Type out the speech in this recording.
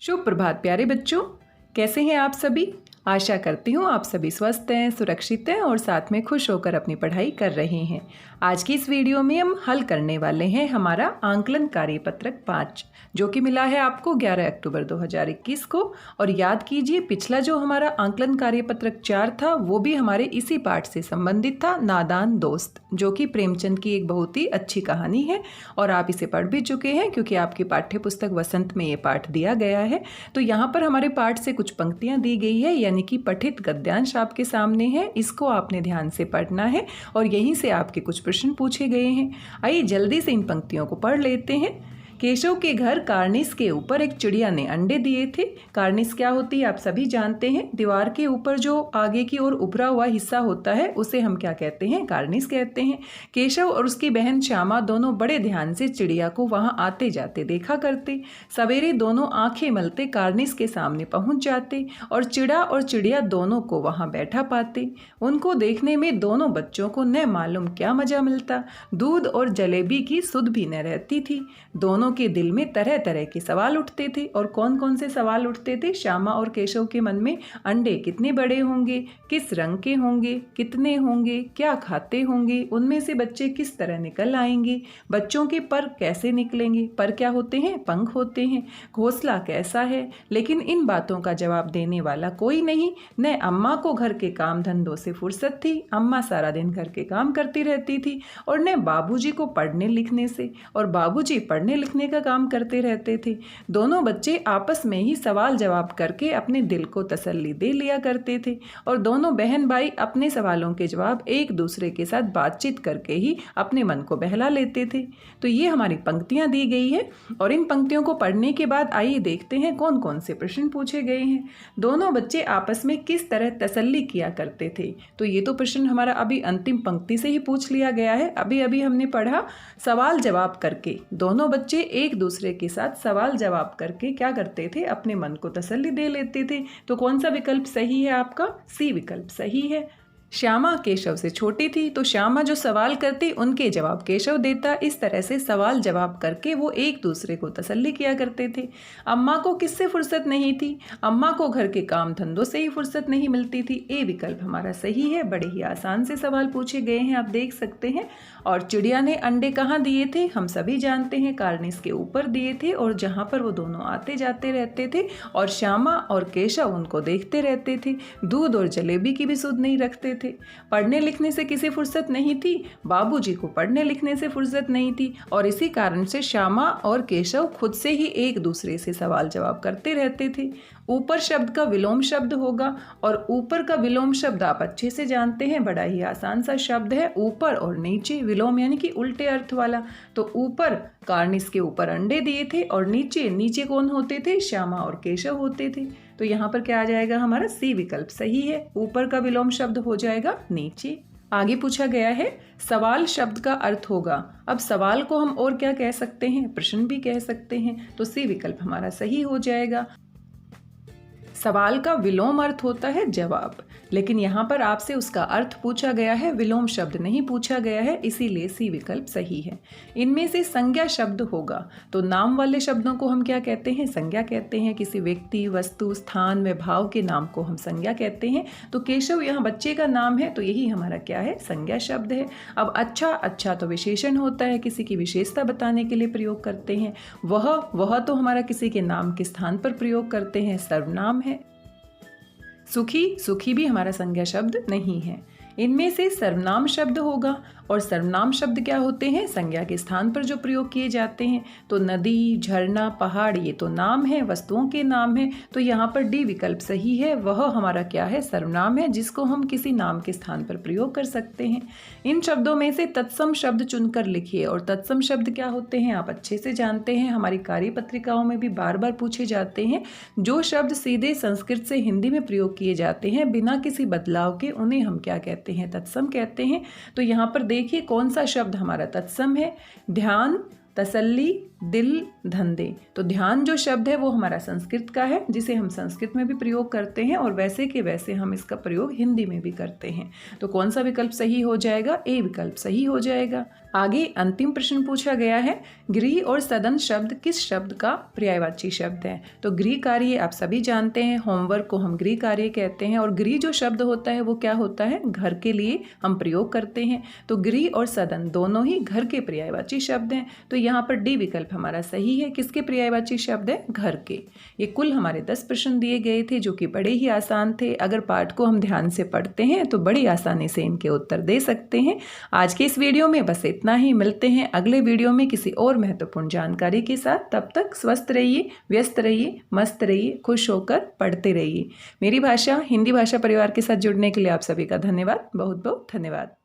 शुभ प्रभात प्यारे बच्चों, कैसे हैं आप सभी। आशा करती हूँ आप सभी स्वस्थ हैं, सुरक्षित हैं और साथ में खुश होकर अपनी पढ़ाई कर रहे हैं। आज की इस वीडियो में हम हल करने वाले हैं हमारा आंकलन कार्यपत्रक 5 जो कि मिला है आपको 11 अक्टूबर 2021 को। और याद कीजिए पिछला जो हमारा आंकलन कार्यपत्रक 4 था वो भी हमारे इसी पाठ से संबंधित था, नादान दोस्त, जो कि प्रेमचंद की एक बहुत ही अच्छी कहानी है और आप इसे पढ़ भी चुके हैं क्योंकि आपकी पाठ्य पुस्तक वसंत में ये पाठ दिया गया है। तो यहाँ पर हमारे पाठ से कुछ पंक्तियाँ दी गई है, यानी कि पठित गद्यांश आपके सामने है, इसको आपने ध्यान से पढ़ना है और यहीं से आपके कुछ प्रश्न पूछे गए हैं। आइए जल्दी से इन पंक्तियों को पढ़ लेते हैं। केशव के घर कार्निस के ऊपर एक चिड़िया ने अंडे दिए थे। कार्निस क्या होती है आप सभी जानते हैं, दीवार के ऊपर जो आगे की ओर उभरा हुआ हिस्सा होता है उसे हम क्या कहते हैं, कार्निस कहते हैं। केशव और उसकी बहन श्यामा दोनों बड़े ध्यान से चिड़िया को वहां आते जाते देखा करते। सवेरे दोनों आंखें मलते कार्निस के सामने पहुंच जाते और चिड़ा और चिड़िया दोनों को वहां बैठा पाते। उनको देखने में दोनों बच्चों को न मालूम क्या मजा मिलता। दूध और जलेबी की सुध भी न रहती थी। दोनों के दिल में तरह तरह के सवाल उठते थे। और कौन कौन से सवाल उठते थे श्यामा और केशव के मन में? अंडे कितने बड़े होंगे, किस रंग के होंगे, कितने होंगे, क्या खाते होंगे, उनमें से बच्चे किस तरह निकल आएंगे, बच्चों के पर कैसे निकलेंगे, पर क्या होते हैं, पंख होते हैं, घोंसला कैसा है। लेकिन इन बातों का जवाब देने वाला कोई नहीं। न अम्मा को घर के काम धंधों से फुर्सत थी, अम्मा सारा दिन घर के काम करती रहती थी, और न बाबूजी को पढ़ने लिखने से, और बाबूजी पढ़ने लिखने का काम करते रहते थे। दोनों बच्चे आपस में ही सवाल जवाब करके अपने दिल को तसल्ली दे लिया करते थे और दोनों बहन भाई अपने सवालों के जवाब एक दूसरे के साथ बातचीत करके ही अपने मन को बहला लेते थे। तो ये हमारी पंक्तियां दी गई है और इन पंक्तियों को पढ़ने के बाद आइए देखते हैं कौन कौन से प्रश्न पूछे गए हैं। दोनों बच्चे आपस में किस तरह तसल्ली किया करते थे, तो ये तो प्रश्न हमारा अभी अंतिम पंक्ति से ही पूछ लिया गया है। अभी अभी हमने पढ़ा सवाल जवाब करके दोनों बच्चे एक दूसरे के साथ सवाल जवाब करके क्या करते थे, अपने मन को तसल्ली दे लेते थे। तो कौन सा विकल्प सही है आपका? सी विकल्प सही है। श्यामा केशव से छोटी थी तो श्यामा जो सवाल करती उनके जवाब केशव देता। इस तरह से सवाल जवाब करके वो एक दूसरे को तसल्ली किया करते थे। अम्मा को किससे फुर्सत नहीं थी? अम्मा को घर के काम धंधों से ही फुर्सत नहीं मिलती थी। ए विकल्प हमारा सही है। बड़े ही आसान से सवाल पूछे गए हैं, आप देख सकते हैं। और चिड़िया ने अंडे कहाँ दिए थे? हम सभी जानते हैं, कार्निस के ऊपर दिए थे और जहाँ पर वो दोनों आते जाते रहते थे और श्यामा और केशव उनको देखते रहते थे। दूध और जलेबी की भी सुध नहीं रखते थे। पढ़ने लिखने से किसी फुर्सत नहीं थी? बाबूजी को पढ़ने लिखने से फुर्सत नहीं थी और इसी कारण से श्यामा और केशव खुद से ही एक दूसरे से सवाल जवाब करते रहते थे। ऊपर शब्द का विलोम शब्द होगा और ऊपर का विलोम शब्द आप अच्छे से जानते हैं, बड़ा ही आसान सा शब्द है। ऊपर और नीचे, विलोम यानी कि उल्टे अर्थ वाला। तो ऊपर कार्निस के ऊपर अंडे दिए थे और नीचे, नीचे कौन होते थे? श्यामा और केशव होते थे। तो यहाँ पर क्या आ जाएगा हमारा? सी विकल्प सही है। ऊपर का विलोम शब्द हो जाएगा नीचे। आगे पूछा गया है सवाल शब्द का अर्थ होगा। अब सवाल को हम और क्या कह सकते हैं? प्रश्न भी कह सकते हैं। तो सी विकल्प हमारा सही हो जाएगा। सवाल का विलोम अर्थ होता है जवाब, लेकिन यहाँ पर आपसे उसका अर्थ पूछा गया है, विलोम शब्द नहीं पूछा गया है, इसीलिए सी विकल्प सही है। इनमें से संज्ञा शब्द होगा। तो नाम वाले शब्दों को हम क्या कहते हैं? संज्ञा कहते हैं। किसी व्यक्ति, वस्तु, स्थान व भाव के नाम को हम संज्ञा कहते हैं। तो केशव यहाँ बच्चे का नाम है, तो यही हमारा क्या है? संज्ञा शब्द है। अब अच्छा, अच्छा तो विशेषण होता है, किसी की विशेषता बताने के लिए प्रयोग करते हैं। वह तो हमारा किसी के नाम के स्थान पर प्रयोग करते हैं, सर्वनाम है। सुखी, सुखी भी हमारा संज्ञा शब्द नहीं है। इनमें से सर्वनाम शब्द होगा और सर्वनाम शब्द क्या होते हैं? संज्ञा के स्थान पर जो प्रयोग किए जाते हैं। तो नदी, झरना, पहाड़ ये तो नाम है, वस्तुओं के नाम है। तो यहाँ पर डी विकल्प सही है। वह हमारा क्या है? सर्वनाम है, जिसको हम किसी नाम के स्थान पर प्रयोग कर सकते हैं। इन शब्दों में से तत्सम शब्द चुनकर लिखिए। और तत्सम शब्द क्या होते हैं आप अच्छे से जानते हैं, हमारी कार्यपत्रिकाओं में भी बार बार पूछे जाते हैं। जो शब्द सीधे संस्कृत से हिंदी में प्रयोग किए जाते हैं बिना किसी बदलाव के, उन्हें हम क्या कहते हैं? तत्सम कहते हैं। तो यहाँ पर देखिए कौन सा शब्द हमारा तत्सम है? ध्यान, तसल्ली, दिल, धंधे। तो ध्यान जो शब्द है वो हमारा संस्कृत का है, जिसे हम संस्कृत में भी प्रयोग करते हैं और वैसे के वैसे हम इसका प्रयोग हिंदी में भी करते हैं। तो कौन सा विकल्प सही हो जाएगा? ए विकल्प सही हो जाएगा। आगे अंतिम प्रश्न पूछा गया है, गृह और सदन शब्द किस शब्द का पर्यायवाची शब्द है? तो गृह कार्य आप सभी जानते हैं, होमवर्क को हम गृह कार्य कहते हैं और गृह जो शब्द होता है वो क्या होता है? घर के लिए हम प्रयोग करते हैं। तो गृह और सदन दोनों ही घर के पर्यायवाची शब्द हैं। तो यहाँ पर डी विकल्प हमारा सही है। किसके पर्यायवाची शब्द है? घर के। ये कुल हमारे 10 प्रश्न दिए गए थे जो कि बड़े ही आसान थे। अगर पाठ को हम ध्यान से पढ़ते हैं तो बड़ी आसानी से इनके उत्तर दे सकते हैं। आज के इस वीडियो में बस इतना ही। मिलते हैं अगले वीडियो में किसी और महत्वपूर्ण जानकारी के साथ। तब तक स्वस्थ रहिए, व्यस्त रहिए, मस्त रहिए, खुश होकर पढ़ते रहिए। मेरी भाषा हिंदी भाषा परिवार के साथ जुड़ने के लिए आप सभी का धन्यवाद, बहुत बहुत धन्यवाद।